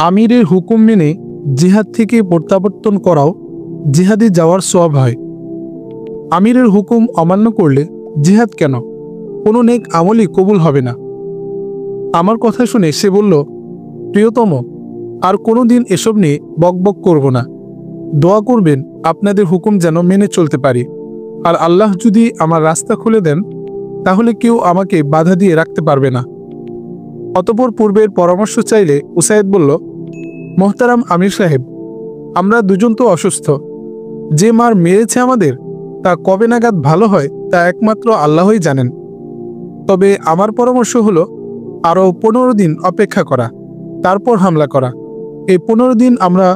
আমিরের হুকুম মেনে জিহাদ থেকে প্রত্যাবর্তন করাও জিহাদে যাওয়ার সওয়াব হয়। আমিরের হুকুম অমান্য করলে জিহাদ কেন, কোনো নেক আমলই কবুল হবে না। আমার কথা শুনে সে বলল, প্রিয়তম, আর কোনো দিন এসব নিয়ে বকবক করব না। দোয়া করবেন আপনাদের হুকুম যেন মেনে চলতে পারি, আর আল্লাহ যদি আমার রাস্তা খুলে দেন তাহলে কেউ আমাকে বাধা দিয়ে রাখতে পারবে না। অতঃপর পূর্বের পরামর্শ চাইলে উসাইদ বলল, মোহতারাম আমির সাহেব, আমরা দুজন তো অসুস্থ। যে মার মেরেছে আমাদের তা কবে নাগাদ ভালো হয় তা একমাত্র আল্লাহই জানেন। তবে আমার পরামর্শ হলো আরও 15 দিন অপেক্ষা করা, তারপর হামলা করা। এই 15 দিন আমরা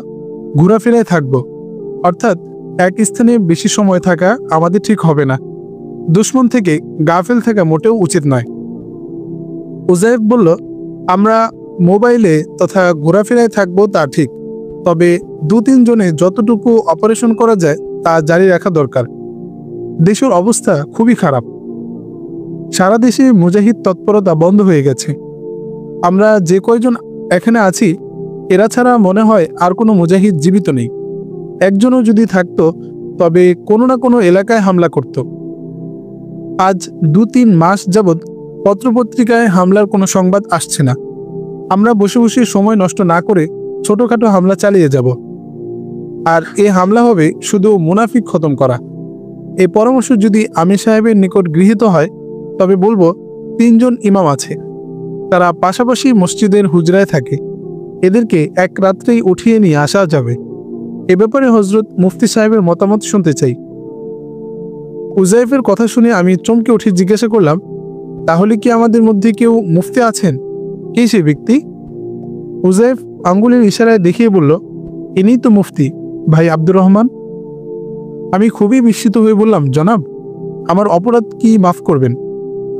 ঘোরাফেরায় থাকব, অর্থাৎ এক স্থানে বেশি সময় থাকা আমাদের ঠিক হবে না। দুশমন থেকে গাফেল থাকা মোটেও উচিত নয়। উজাইফ বলল, আমরা মোবাইলে তথা ঘোরাফেরায় থাকব তা ঠিক, তবে 2-3 জনে যতটুকু অপারেশন করা যায় তা জারি রাখা দরকার। দেশের অবস্থা খুবই খারাপ। সারা দেশে মুজাহিদ তৎপরতা বন্ধ হয়ে গেছে। আমরা যে কয়জন এখানে আছি এরা ছাড়া মনে হয় আর কোনো মুজাহিদ জীবিত নেই। একজনও যদি থাকতো তবে কোনো না কোনো এলাকায় হামলা করত। আজ 2-3 মাস যাবৎ পত্রপত্রিকায় হামলার কোনো সংবাদ আসছে না। আমরা বসে বসে সময় নষ্ট না করে ছোটখাটো হামলা চালিয়ে যাব, আর এ হামলা হবে শুধু মুনাফিক খতম করা। এই পরামর্শ যদি আমির সাহেবের নিকট গৃহীত হয় তবে বলবো 3 জন ইমাম আছে, তারা পাশাপাশি মসজিদের হুজরায় থাকে, এদেরকে এক রাত্রেই উঠিয়ে নিয়ে আসা যাবে। এ ব্যাপারে হজরত মুফতি সাহেবের মতামত শুনতে চাই। উজাইফের কথা শুনে আমি চমকে উঠে জিজ্ঞাসা করলাম, তাহলে কি আমাদের মধ্যে কেউ মুফতি আছেন? কে সে ব্যক্তি? উজাইফ আঙ্গুলের ইশারায় দেখিয়ে বলল, ইনিই তো মুফতি, ভাই আব্দুর রহমান। আমি খুবই বিস্মিত হয়ে বললাম, জনাব, আমার অপরাধ কি মাফ করবেন?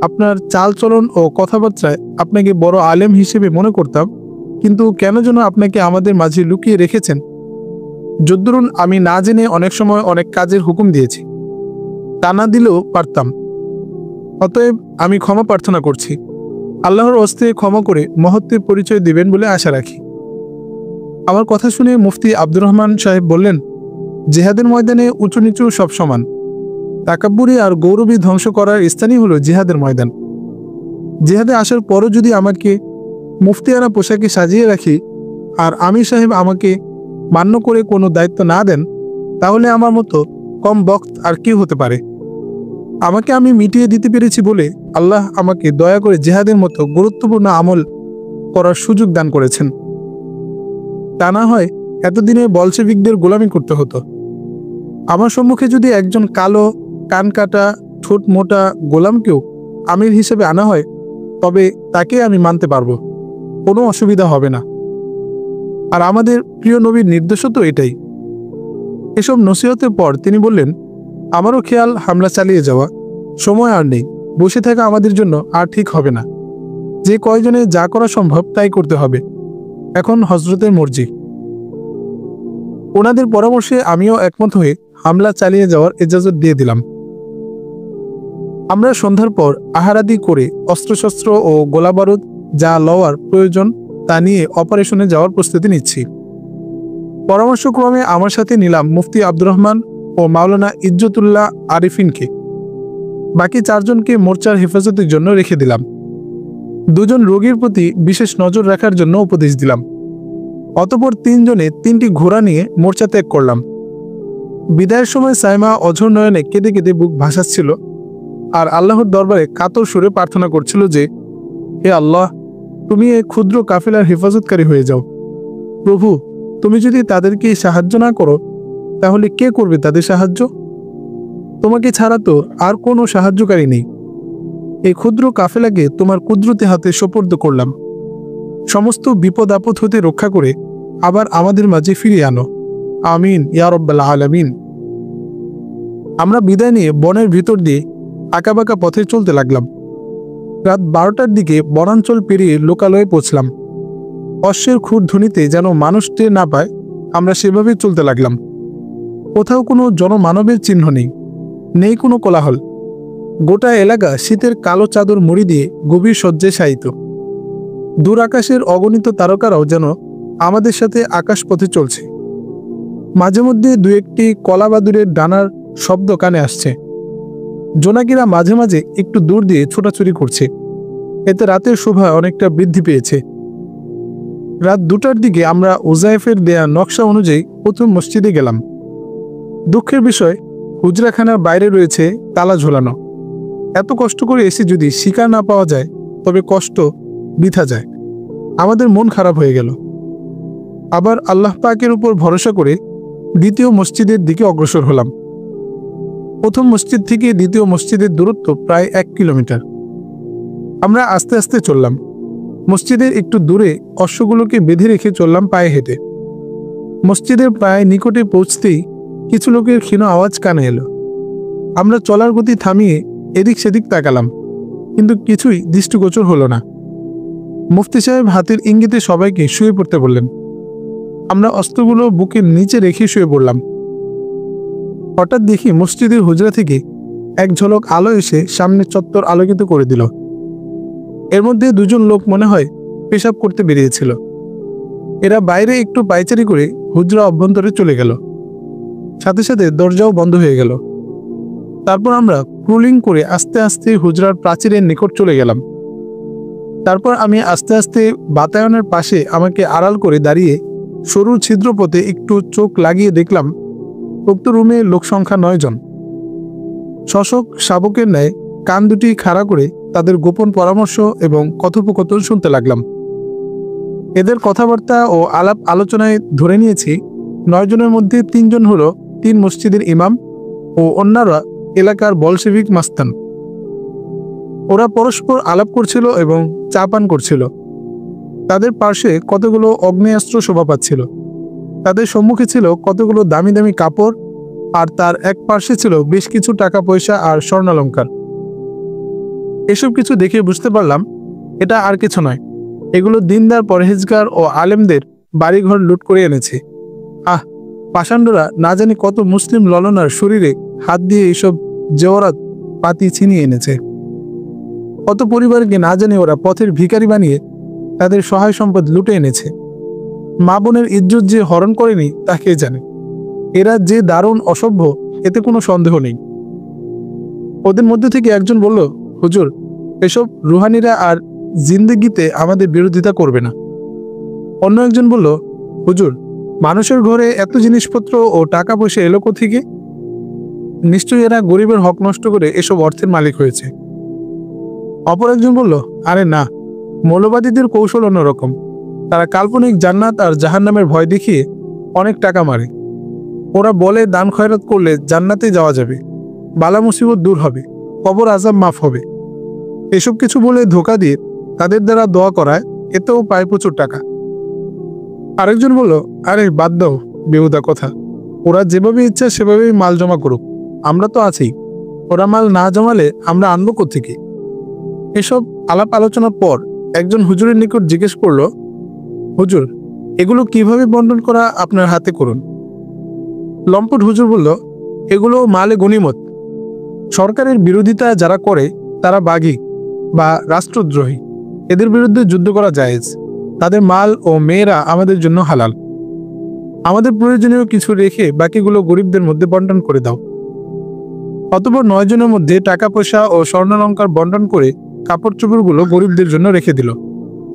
আপনার চালচলন ও কথাবার্তায় আপনাকে বড় আলেম হিসেবে মনে করতাম, কিন্তু কেন যেন আপনাকে আমাদের মাঝে লুকিয়ে রেখেছেন। যদ্দুরুন আমি না জেনে অনেক সময় অনেক কাজের হুকুম দিয়েছি, তা না দিলেও পারতাম। অতএব আমি ক্ষমা প্রার্থনা করছি। আল্লাহর হস্তে ক্ষমা করে মহত্বের পরিচয় দিবেন বলে আশা রাখি। আমার কথা শুনে মুফতি আব্দুর রহমান সাহেব বললেন, জিহাদের ময়দানে উঁচু নিচু সব সমান। তাকাব্বুরি আর গৌরবী ধ্বংস করার স্থানই হলো জিহাদের ময়দান। জিহাদে আসার পরও যদি আমাকে মুফতিয়ানা পোশাকে সাজিয়ে রাখি আর আমির সাহেব আমাকে মান্য করে কোনো দায়িত্ব না দেন, তাহলে আমার মতো কম বক্ত আর কি হতে পারে? আমাকে আমি মিটিয়ে দিতে পেরেছি বলে আল্লাহ আমাকে দয়া করে জিহাদের মতো গুরুত্বপূর্ণ আমল করার সুযোগ দান করেছেন। তা না হয় এতদিনে বলশেভিকদের গোলামি করতে হতো। আমার সম্মুখে যদি একজন কালো, কান কাটা, ঠোঁট মোটা গোলামকেও আমির হিসেবে আনা হয় তবে তাকে আমি মানতে পারবো, কোনো অসুবিধা হবে না। আর আমাদের প্রিয় নবীর নির্দেশও তো এটাই। এসব নসিহতের পর তিনি বললেন, আমারও খেয়াল হামলা চালিয়ে যাওয়া, সময় আর নেই, বসে থাকা আমাদের জন্য আর ঠিক হবে না। যে কয়জনে যা করা সম্ভব তাই করতে হবে, এখন হজরতের মর্জি। ওনাদের পরামর্শে আমিও একমত হয়ে হামলা চালিয়ে যাওয়ার ইজাজত দিয়ে দিলাম। আমরা সন্ধ্যার পর আহারাদি করে অস্ত্রশস্ত্র ও গোলাবারুদ যা লওয়ার প্রয়োজন তা নিয়ে অপারেশনে যাওয়ার প্রস্তুতি নিচ্ছি। পরামর্শক্রমে আমার সাথে নিলাম মুফতি আব্দুর রহমান ও মাওলানা ইজ্জতুল্লাহ আরিফিনকে। বাকি 4 জনকে মোর্চার হেফাজতের জন্য রেখে দিলাম। 2 জন রোগীর প্রতি বিশেষ নজর রাখার জন্য উপদেশ দিলাম। অতঃপর 3 জনে 3টি ঘোড়া নিয়ে মোর্চা ত্যাগ করলাম। বিদায়ের সময় সাইমা অঝোর নয়নে কেঁদে কেঁদে বুক ভাসাচ্ছিল আর আল্লাহর দরবারে কাতর সুরে প্রার্থনা করছিল যে, হে আল্লাহ, তুমি এই ক্ষুদ্র কাফেলার হেফাজতকারী হয়ে যাও। প্রভু, তুমি যদি তাদেরকে সাহায্য না করো তাহলে কে করবে তাদের সাহায্য? তোমাকে ছাড়া তো আর কোনো সাহায্যকারী নেই। এই ক্ষুদ্র কাফেলাকে তোমার কুদরতি হাতে সোপর্দ করলাম। সমস্ত বিপদ আপদ হতে রক্ষা করে আবার আমাদের মাঝে ফিরিয়ে আনো। আমিন ইয়া রাব্বাল আলামিন। আমরা বিদায় নিয়ে বনের ভিতর দিয়ে আঁকাবাঁকা পথে চলতে লাগলাম। রাত 12টার দিকে বনাঞ্চল পেরিয়ে লোকালয়ে পৌঁছলাম। অশ্বের খুর ধ্বনিতে যেন মানুষ টের না পায় আমরা সেভাবে চলতে লাগলাম। কোথাও কোনো জনমানবের চিহ্ন নেই, নেই কোনো কোলাহল। গোটা এলাকা শীতের কালো চাদর মুড়ি দিয়ে গভীর শয্যায় শায়িত। দূর আকাশের অগণিত তারকারাও যেন আমাদের সাথে আকাশপথে চলছে। মাঝে মধ্যে দু একটি কলা বাদুড়ের ডানার শব্দ কানে আসছে। জোনাকিরা মাঝে মাঝে একটু দূর দিয়ে ছোটাছুটি করছে। এতে রাতের শোভা অনেকটা বৃদ্ধি পেয়েছে। রাত 2টার দিকে আমরা উজাইফের দেয়া নকশা অনুযায়ী প্রথম মসজিদে গেলাম। দুঃখের বিষয়, হুজরাখানার বাইরে রয়েছে তালা ঝোলানো। এত কষ্ট করে এসে যদি শিকার না পাওয়া যায় তবে কষ্ট বৃথা যায়। আমাদের মন খারাপ হয়ে গেল। আবার আল্লাহ পাকের উপর ভরসা করে দ্বিতীয় মসজিদের দিকে অগ্রসর হলাম। প্রথম মসজিদ থেকে দ্বিতীয় মসজিদের দূরত্ব প্রায় 1 কিলোমিটার। আমরা আস্তে আস্তে চললাম। মসজিদের একটু দূরে অশ্বগুলোকে বেঁধে রেখে চললাম পায়ে হেঁটে। মসজিদের প্রায় নিকটে পৌঁছতেই কিছু লোকের ক্ষীণ আওয়াজ কানে এলো। আমরা চলার গতি থামিয়ে এদিক সেদিক তাকালাম, কিন্তু কিছুই দৃষ্টিগোচর হলো না। মুফতি সাহেব হাতের ইঙ্গিতে সবাইকে শুয়ে পড়তে বললেন। আমরা অস্ত্রগুলো বুকের নিচে রেখে শুয়ে পড়লাম। হঠাৎ দেখি মসজিদের হুজরা থেকে এক ঝলক আলো এসে সামনে চত্বর আলোকিত করে দিল। এর মধ্যে দুজন লোক মনে হয় পেশাব করতে বেরিয়েছিল। এরা বাইরে একটু পায়চারি করে হুজরা অভ্যন্তরে চলে গেল। সাথে সাথে দরজাও বন্ধ হয়ে গেল। তারপর আমরা ক্রলিং করে আস্তে আস্তে হুজরার প্রাচীরের নিকট চলে গেলাম। তারপর আমি আস্তে আস্তে বাতায়নের পাশে আমাকে আড়াল করে দাঁড়িয়ে সরু ছিদ্রপথে একটু চোখ লাগিয়ে দেখলাম উক্ত রুমে লোক সংখ্যা 9 জন। শশক শাবকের ন্যায় কান দুটি খাড়া করে তাদের গোপন পরামর্শ এবং কথোপকথন শুনতে লাগলাম। এদের কথাবার্তা ও আলাপ আলোচনায় ধরে নিয়েছি 9 জনের মধ্যে 3 জন হলো 3 মসজিদের ইমাম ও অন্যরা এলাকার বলশেভিক মাস্তান। ওরা পরস্পর আলাপ করছিল এবং চা পান করছিল। তাদের পার্শ্বে কতগুলো অগ্নেয়াস্ত্র শোভা পাচ্ছিল। তাদের সম্মুখে ছিল কতগুলো দামি দামি কাপড়, আর তার এক পার্শ্বে ছিল বেশ কিছু টাকা পয়সা আর স্বর্ণালঙ্কার। এসব কিছু দেখে বুঝতে পারলাম এটা আর কিছু নয়, এগুলো দিনদার পরহেজগার ও আলেমদের বাড়িঘর লুট করে এনেছে। পাষাণ্ডরা না জানি কত মুসলিম ললনার শরীরে হাত দিয়ে এইসব জেওরাত পাতি ছিনিয়ে এনেছে। কত পরিবারকে না জানি ওরা পথের ভিখারি বানিয়ে তাদের সহায় সম্পদ লুটে এনেছে। মা বোনের ইজ্জত যে হরণ করেনি তা কে জানে। এরা যে দারুণ অসভ্য এতে কোনো সন্দেহ নেই। ওদের মধ্যে থেকে একজন বলল, হুজুর, এসব রুহানিরা আর জিন্দেগিতে আমাদের বিরোধিতা করবে না। অন্য একজন বলল, হুজুর, মানুষের ঘরে এত জিনিসপত্র ও টাকা পয়সা এলো কোত্থেকে? নিশ্চয়ই এরা গরিবের হক নষ্ট করে এসব অর্থের মালিক হয়েছে। অপর একজন বলল, আরে না, মৌলবাদীদের কৌশল অন্যরকম। তারা কাল্পনিক জান্নাত আর জাহান্নামের ভয় দেখিয়ে অনেক টাকা মারে। ওরা বলে দান খয়রাত করলে জান্নাতে যাওয়া যাবে, বালা মুসিবত দূর হবে, কবর আযাব মাফ হবে। এসব কিছু বলে ধোকা দিয়ে তাদের দ্বারা দোয়া করায়, এতেও পায় প্রচুর টাকা। আরেকজন বলল, আরে বাদ দাও বেহুদা কথা। ওরা যেভাবে ইচ্ছা সেভাবেই মাল জমা করুক, আমরা তো আছি। ওরা মাল না জমালে আমরা আনবো কোত্থেকে? এসব আলাপ আলোচনার পর একজন হুজুরের নিকট জিজ্ঞেস করল, হুজুর, এগুলো কিভাবে বন্টন করা আপনার হাতে করুন? লম্পট হুজুর বলল, এগুলো মালে গনিমত। সরকারের বিরোধিতা যারা করে তারা বাগী বা রাষ্ট্রদ্রোহী। এদের বিরুদ্ধে যুদ্ধ করা জায়েজ। তাদের মাল ও মেয়েরা আমাদের জন্য হালাল। আমাদের প্রয়োজনীয় কিছু রেখে বাকিগুলো গরিবদের মধ্যে বন্টন করে দাও। অতঃপর 9 জনের মধ্যে টাকা পয়সা ও স্বর্ণালঙ্কার বন্টন করে কাপড় চোপড়গুলো গরিবদের জন্য রেখে দিল।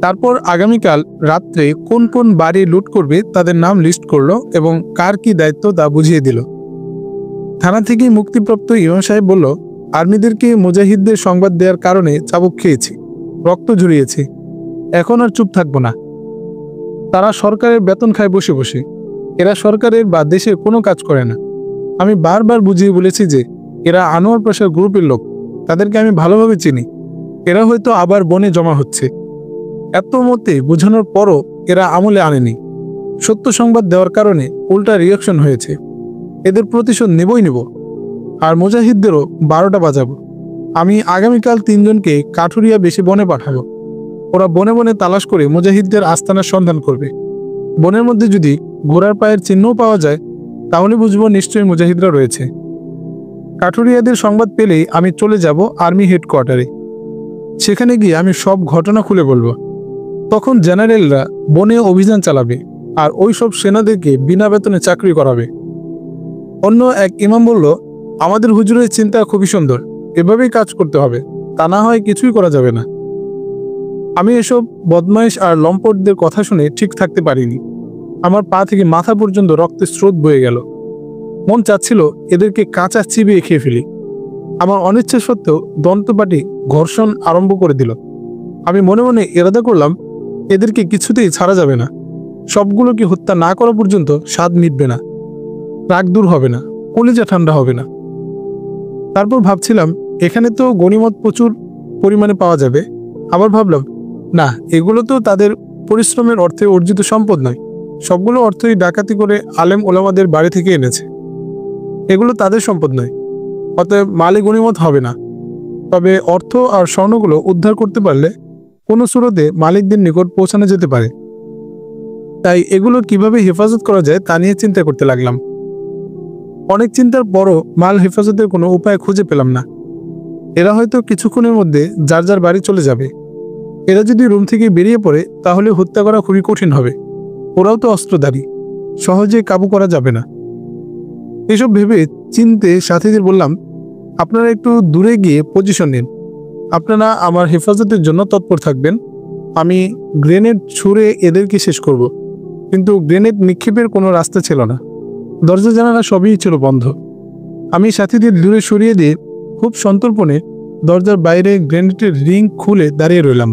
তারপর আগামীকাল রাত্রে কোন কোন বাড়ি লুট করবে তাদের নাম লিস্ট করলো এবং কার কি দায়িত্ব তা বুঝিয়ে দিল। থানা থেকে মুক্তিপ্রাপ্ত ইমাম সাহেব বলল, আর্মিদেরকে মুজাহিদদের সংবাদ দেওয়ার কারণে চাবুক খেয়েছি, রক্ত ঝরিয়েছি। এখন আর চুপ থাকবো না। তারা সরকারের বেতন খায় বসে বসে। এরা সরকারের বা দেশের কোনো কাজ করে না। আমি বারবার বুঝিয়ে বলেছি যে এরা আনোয়ার প্রসাদ গ্রুপের লোক। তাদেরকে আমি ভালোভাবে চিনি। এরা হয়তো আবার বনে জমা হচ্ছে। এত মতে বোঝানোর পরও এরা আমলে আনেনি। সত্য সংবাদ দেওয়ার কারণে উল্টা রিয়াকশন হয়েছে। এদের প্রতিশোধ নেবই নেব। আর মুজাহিদদেরও 12টা বাজাবো। আমি আগামীকাল 3 জনকে কাঠুরিয়া বেশি বনে পাঠাবো। ওরা বনে বনে তালাশ করে মুজাহিদদের আস্তানার সন্ধান করবে। বনের মধ্যে যদি ঘোড়ার পায়ের চিহ্নও পাওয়া যায় তাহলে বুঝবো নিশ্চয়ই মুজাহিদরা রয়েছে। কাঠুরিয়াদের সংবাদ পেলেই আমি চলে যাব আর্মি হেডকোয়ার্টারে। সেখানে গিয়ে আমি সব ঘটনা খুলে বলবো। তখন জেনারেলরা বনে অভিযান চালাবে। আর ওই সব সেনাদেরকে বিনা বেতনে চাকরি করাবে। অন্য এক ইমাম বলল, আমাদের হুজুরের চিন্তা খুবই সুন্দর, এভাবেই কাজ করতে হবে, তা না হয় কিছুই করা যাবে না। আমি এসব বদমাইশ আর লম্পটদের কথা শুনে ঠিক থাকতে পারিনি। আমার পা থেকে মাথা পর্যন্ত রক্তের স্রোত বয়ে গেল। মন চাচ্ছিল এদেরকে কাঁচা চিবিয়ে খেয়ে ফেলি। আমার অনিচ্ছা সত্ত্বেও দন্তপাটি ঘর্ষণ আরম্ভ করে দিল। আমি মনে মনে ইরাদা করলাম, এদেরকে কিছুতেই ছাড়া যাবে না। সবগুলোকে হত্যা না করা পর্যন্ত স্বাদ মিটবে না, রাগ দূর হবে না, কলিজা ঠান্ডা হবে না। তারপর ভাবছিলাম, এখানে তো গনিমত প্রচুর পরিমাণে পাওয়া যাবে। আবার ভাবলাম, না, এগুলো তো তাদের পরিশ্রমের অর্থে অর্জিত সম্পদ নয়। সবগুলো অর্থই ডাকাতি করে আলেম ওলামাদের বাড়ি থেকে এনেছে। এগুলো তাদের সম্পদ নয়, অতএব মালে গনিমত হবে না। তবে অর্থ আর স্বর্ণগুলো উদ্ধার করতে পারলে কোনো সুরতে মালিকদের নিকট পৌঁছানো যেতে পারে। তাই এগুলো কিভাবে হেফাজত করা যায় তা নিয়ে চিন্তা করতে লাগলাম। অনেক চিন্তার পরও মাল হেফাজতের কোনো উপায় খুঁজে পেলাম না। এরা হয়তো কিছুক্ষণের মধ্যে যার যার বাড়ি চলে যাবে। এরা যদি রুম থেকে বেরিয়ে পড়ে তাহলে হত্যা করা খুবই কঠিন হবে। ওরাও তো অস্ত্রধারী, সহজে কাবু করা যাবে না। এসব ভেবে চিনতে সাথীদের বললাম, আপনারা একটু দূরে গিয়ে পজিশন নিন। আপনারা আমার হেফাজতের জন্য তৎপর থাকবেন। আমি গ্রেনেড ছুঁড়ে এদেরকে শেষ করব। কিন্তু গ্রেনেড নিক্ষেপের কোনো রাস্তা ছিল না। দরজা জানালা সবই ছিল বন্ধ। আমি সাথীদের দূরে সরিয়ে দিয়ে খুব সন্তর্পণে দরজার বাইরে গ্রেনেডের রিং খুলে দাঁড়িয়ে রইলাম।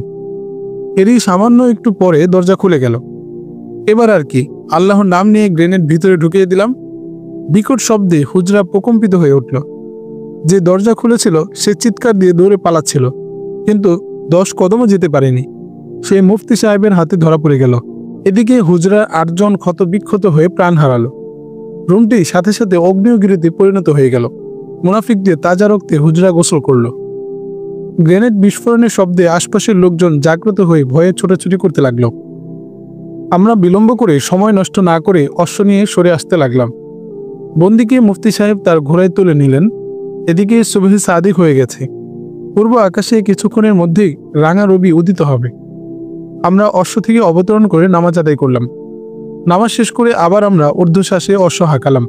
এরই সামান্য একটু পরে দরজা খুলে গেল। এবার আর কি, আল্লাহর নাম নিয়ে গ্রেনেড ভিতরে ঢুকিয়ে দিলাম। বিকট শব্দে হুজরা প্রকম্পিত হয়ে উঠল। যে দরজা খুলেছিল সে চিৎকার দিয়ে দৌড়ে পালাচ্ছিল, কিন্তু 10 কদমও যেতে পারেনি। সে মুফতি সাহেবের হাতে ধরা পড়ে গেল। এদিকে হুজরার 8 জন ক্ষতবিক্ষত হয়ে প্রাণ হারালো। রুমটি সাথে সাথে অগ্নিগিরিতে পরিণত হয়ে গেল। মুনাফিক দিয়ে তাজা রক্তে হুজরা গোসল করল। গ্রেনেড বিস্ফোরণের শব্দে আশপাশের লোকজন জাগ্রত হয়ে ভয়ে ছোটাছুটি করতে লাগলো। আমরা বিলম্ব করে সময় নষ্ট না করে অশ্ব নিয়ে সরে আসতে লাগলাম। বন্দিকে মুফতি সাহেব তার ঘোড়ায় তুলে নিলেন। এদিকে সুবহে সাদিক হয়ে গেছে। পূর্ব আকাশে কিছুক্ষণের মধ্যেই রাঙা রবি উদিত হবে। আমরা অশ্ব থেকে অবতরণ করে নামাজ আদায় করলাম। নামাজ শেষ করে আবার আমরা ঊর্ধ্বশ্বাসে অশ্ব হাঁকালাম।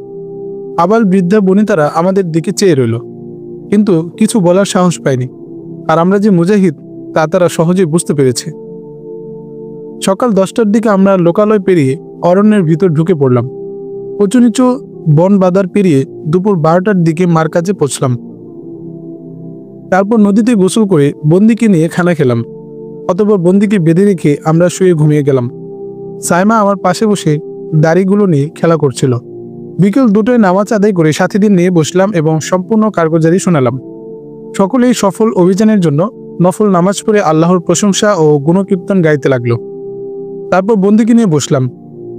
আবাল বৃদ্ধা বনিতারা আমাদের দিকে চেয়ে রইল, কিন্তু কিছু বলার সাহস পায়নি। আর আমরা যে মুজাহিদ তা তারা সহজেই বুঝতে পেরেছে। সকাল 10টার দিকে আমরা লোকালয় পেরিয়ে অরণ্যের ভিতর ঢুকে পড়লাম। উঁচু নিচু বন বাদার পেরিয়ে দুপুর 12টার দিকে মার্কাজে পৌঁছলাম। তারপর নদীতে গোসল করে বন্দিকে নিয়ে খানা খেলাম। অতঃপর বন্দিকে বেঁধে রেখে আমরা শুয়ে ঘুমিয়ে গেলাম। সাইমা আমার পাশে বসে দাড়িগুলো নিয়ে খেলা করছিল। বিকেল 2টায় নামাজ আদায় করে সাথীদের নিয়ে বসলাম এবং সম্পূর্ণ কারগুজারি শোনালাম। সকলেই সফল অভিযানের জন্য নফল নামাজ পড়ে আল্লাহর প্রশংসা ও গুণকীর্তন গাইতে লাগলো। তারপর বন্দিকে নিয়ে বসলাম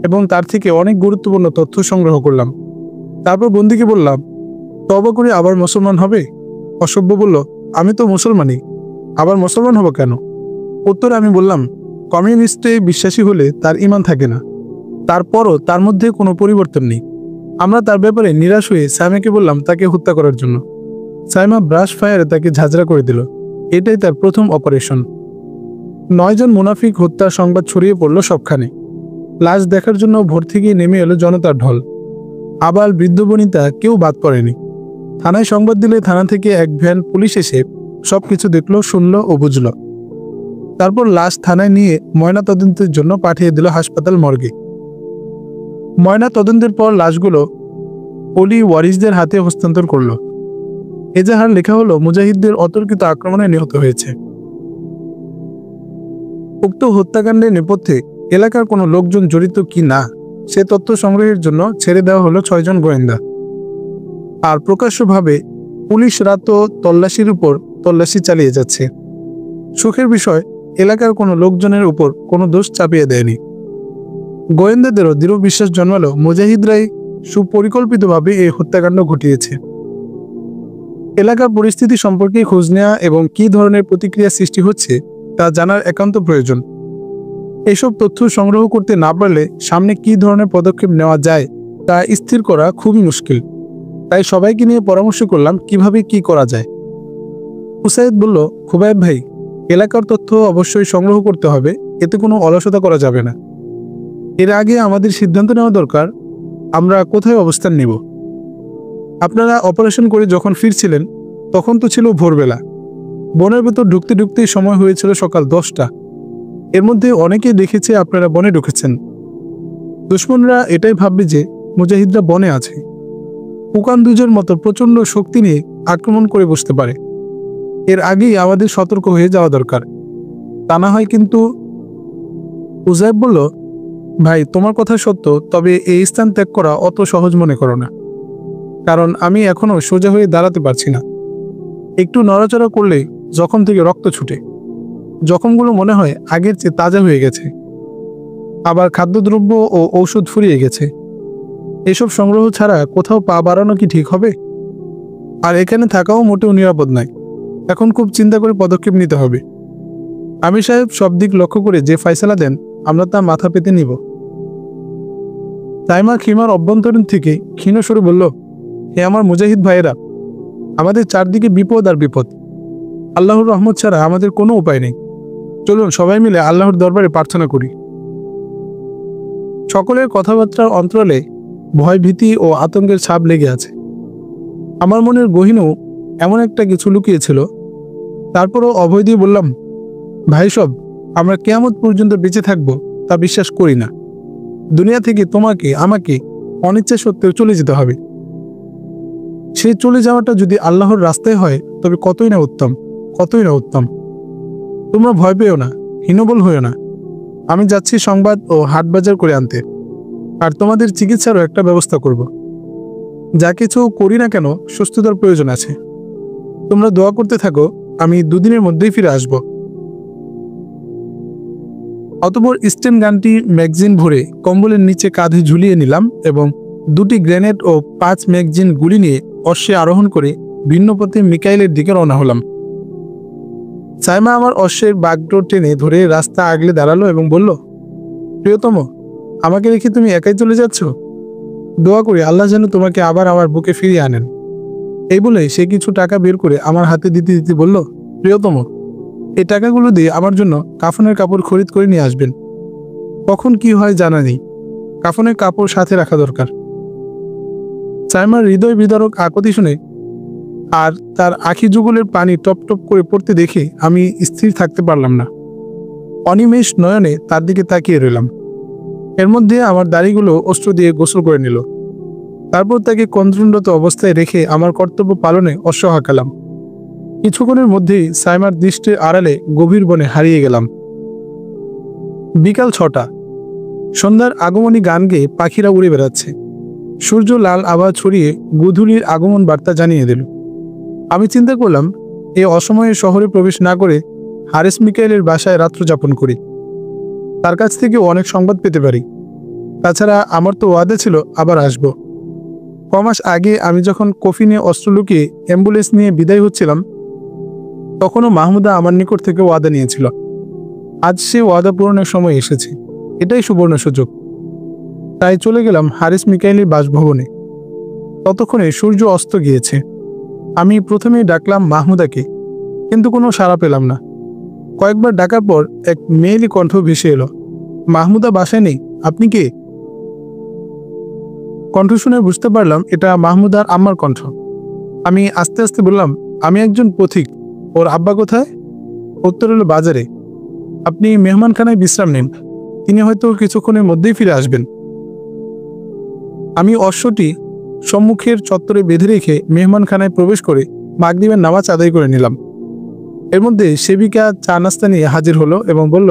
এবং তার থেকে অনেক গুরুত্বপূর্ণ তথ্য সংগ্রহ করলাম। তারপর বন্দিকে বললাম, তওবা করে আবার মুসলমান হবে? অসভ্য বলল, আমি তো মুসলমানই, আবার মুসলমান হব কেন? উত্তরে আমি বললাম, কমিউনিস্টে বিশ্বাসী হলে তার ঈমান থাকে না, তারপরও তার মধ্যে কোনো পরিবর্তন নেই। আমরা তার ব্যাপারে নিরাশ হয়ে সাইমাকে বললাম তাকে হত্যা করার জন্য। সাইমা ব্রাশ ফায়ারে তাকে ঝাঁঝরা করে দিল। এটাই তার প্রথম অপারেশন। 9 জন মুনাফিক হত্যার সংবাদ ছড়িয়ে পড়ল সবখানে। লাশ দেখার জন্য ভোর থেকে নেমে এলো জনতার ঢল। আবাল বৃদ্ধ বনিতা কেউ বাদ পড়েনি। থানায় সংবাদ দিলে থানা থেকে এক ভ্যান পুলিশ এসে সবকিছু দেখলো, শুনলো ও বুঝলো। তারপর লাশ থানায় নিয়ে ময়না তদন্তের জন্য পাঠিয়ে দিল হাসপাতাল মর্গে। ময়না তদন্তের পর লাশগুলো অলি ওয়ারিসদের হাতে হস্তান্তর করল। এজাহার লেখা হলো মুজাহিদদের অতর্কিত আক্রমণে নিহত হয়েছে। উক্ত হত্যাকাণ্ডের নেপথ্যে এলাকার কোনো লোকজন জড়িত কি না সে তথ্য সংগ্রহের জন্য ছেড়ে দেওয়া হলো 6 জন গোয়েন্দা। আর প্রকাশ্যভাবে পুলিশ রাতও তল্লাশির উপর তল্লাশি চালিয়ে যাচ্ছে। সুখের বিষয়, এলাকার কোনো লোকজনের উপর কোনো দোষ চাপিয়ে দেয়নি। গোয়েন্দাদেরও দৃঢ় বিশ্বাস জন্মালো মুজাহিদরাই সুপরিকল্পিতভাবে এই হত্যাকাণ্ড ঘটিয়েছে। এলাকার পরিস্থিতি সম্পর্কে খোঁজ নেওয়া এবং কী ধরনের প্রতিক্রিয়া সৃষ্টি হচ্ছে তা জানার একান্ত প্রয়োজন। এসব তথ্য সংগ্রহ করতে না পারলে সামনে কী ধরনের পদক্ষেপ নেওয়া যায় তা স্থির করা খুবই মুশকিল। তাই সবাইকে নিয়ে পরামর্শ করলাম কিভাবে কি করা যায়। উসাইদ বলল, খুবাইব ভাই, এলাকার তথ্য অবশ্যই সংগ্রহ করতে হবে, এতে কোনো অলসতা করা যাবে না। এর আগে আমাদের সিদ্ধান্ত নেওয়া দরকার আমরা কোথায় অবস্থান নেব। আপনারা অপারেশন করে যখন ফিরছিলেন তখন তো ছিল ভোরবেলা। বনের ভেতর ঢুকতে ঢুকতেই সময় হয়েছিল সকাল 10টা। এর মধ্যে অনেকেই দেখেছে আপনারা বনে ঢুকেছেন। দুশমনরা এটাই ভাববে যে মুজাহিদরা বনে আছে। উকান দুজের মতো প্রচণ্ড শক্তি নিয়ে আক্রমণ করে বসতে পারে। এর আগেই আমাদের সতর্ক হয়ে যাওয়া দরকার, তা না হয় কিন্তু। উজাইব বলল, ভাই তোমার কথা সত্য, তবে এই স্থান ত্যাগ করা অত সহজ মনে করো না, কারণ আমি এখনো সোজা হয়ে দাঁড়াতে পারছি না। একটু নড়াচড়া করলে জখম থেকে রক্ত ছুটে। জখমগুলো মনে হয় আগের চেয়ে তাজা হয়ে গেছে। আবার খাদ্যদ্রব্য ও ঔষধ ফুরিয়ে গেছে। এসব সংগ্রহ ছাড়া কোথাও পা বাড়ানো কি ঠিক হবে? আর এখানে থাকাও মোটেও নিরাপদ নয়। এখন খুব চিন্তা করে পদক্ষেপ নিতে হবে। আমির সাহেব সব দিক লক্ষ্য করে যে ফয়সালা দেন আমরা তা মাথা পেতে নিব। তাইমা খিমার অভ্যন্তরীণ থেকে ক্ষীণ স্বরে বলল, হে আমার মুজাহিদ ভাইয়েরা, আমাদের চারদিকে বিপদ আর বিপদ। আল্লাহর রহমত ছাড়া আমাদের কোনো উপায় নেই। চলুন সবাই মিলে আল্লাহর দরবারে প্রার্থনা করি। সকলের কথাবার্তার অন্তরালে ভয়, ভীতি ও আতঙ্কের ছাপ লেগে আছে। আমার মনের গহীনেও এমন একটা কিছু লুকিয়েছিল। তারপরও অভয় দিয়ে বললাম, ভাই সব, আমরা কিয়ামত পর্যন্ত বেঁচে থাকবো তা বিশ্বাস করি না। দুনিয়া থেকে তোমাকে আমাকে অনিচ্ছা সত্ত্বেও চলে যেতে হবে। সেই চলে যাওয়াটা যদি আল্লাহর রাস্তায় হয় তবে কতই না উত্তম, কতই না উত্তম। তোমরা ভয় পেও না, হীনবল হইও না। আমি যাচ্ছি সংবাদ ও হাট বাজার করে আনতে, আর তোমাদের চিকিৎসারও একটা ব্যবস্থা করব। যা কিছু করি না কেন সুস্থতার প্রয়োজন আছে। তোমরা দোয়া করতে থাকো, আমি দুদিনের মধ্যেই ফিরে আসব। অতঃপর স্টেন গানটি ম্যাগজিন ভরে কম্বলের নিচে কাঁধে ঝুলিয়ে নিলাম এবং 2টি গ্রেনেড ও 5 ম্যাগজিন গুলি নিয়ে অশ্বে আরোহণ করে ভিন্ন পথে মিকাইলের দিকে রওনা হলাম। সাইমা আমার অশ্বের বাগডোর টেনে ধরে রাস্তা আগলে দাঁড়ালো এবং বলল, প্রিয়তম, আমাকে রেখে তুমি একাই চলে যাচ্ছ? দোয়া করি আল্লাহ যেন তোমাকে আবার আমার বুকে ফিরিয়ে আনেন। এই বলে সে কিছু টাকা বের করে আমার হাতে দিতে দিতে বলল, প্রিয়তম, এই টাকাগুলো দিয়ে আমার জন্য কাফনের কাপড় খরিদ করে নিয়ে আসবেন। কখন কি হয় জানা নেই, কাফনের কাপড় সাথে রাখা দরকার। সাইমার হৃদয় বিদারক আকুতি শুনে আর তার আখি যুগলের পানি টপ টপ করে পড়তে দেখে আমি স্থির থাকতে পারলাম না। অনিমেষ নয়নে তার দিকে তাকিয়ে রইলাম। এর মধ্যে আমার দাড়িগুলো অস্ত্র দিয়ে গোসল করে নিল। তারপর তাকে কন্ত্রণরত অবস্থায় রেখে আমার কর্তব্য পালনে অশ্ব হাঁকালাম। কিছুক্ষণের মধ্যেই সাইমার দৃষ্টির আড়ালে গভীর বনে হারিয়ে গেলাম। বিকাল 6টা। সন্ধ্যার আগমনী গান গেয়ে পাখিরা উড়ে বেড়াচ্ছে। সূর্য লাল আভা ছড়িয়ে গোধূলির আগমন বার্তা জানিয়ে দিল। আমি চিন্তা করলাম, এ অসময়ে শহরে প্রবেশ না করে হারেস মিকাইলের বাসায় রাত্র যাপন করি। তার কাছ থেকে অনেক সংবাদ পেতে পারি। তাছাড়া আমার তো ওয়াদা ছিল আবার আসব। কমাস আগে আমি যখন কফিনে অস্ত্র লুকিয়ে অ্যাম্বুলেন্স নিয়ে বিদায় হচ্ছিলাম, তখনও মাহমুদা আমার নিকট থেকে ওয়াদা নিয়েছিল। আজ সে ওয়াদা পূরণের সময় এসেছে। এটাই সুবর্ণ সুযোগ। তাই চলে গেলাম হারিস মিকাইলের বাসভবনে। ততক্ষণে সূর্য অস্ত গিয়েছে। আমি প্রথমেই ডাকলাম মাহমুদাকে, কিন্তু কোনো সাড়া পেলাম না। কয়েকবার ডাকার পর এক মেয়েলি কণ্ঠ ভেসে এলো, মাহমুদা বাসায় নেই, আপনি কে? কণ্ঠ শুনে বুঝতে পারলাম এটা মাহমুদার আম্মার কণ্ঠ। আমি আস্তে আস্তে বললাম, আমি একজন পথিক, ওর আব্বা কোথায়? উত্তর হলো, বাজারে। আপনি মেহমানখানায় বিশ্রাম নিন, তিনি হয়তো কিছুক্ষণের মধ্যেই ফিরে আসবেন। আমি অশ্বটি সম্মুখের চত্বরে বেঁধে রেখে মেহমানখানায় প্রবেশ করে মাগরিবের নামাজ আদায় করে নিলাম। এর মধ্যে সেবিকা চা নাস্তা নিয়ে হাজির হলো এবং বলল,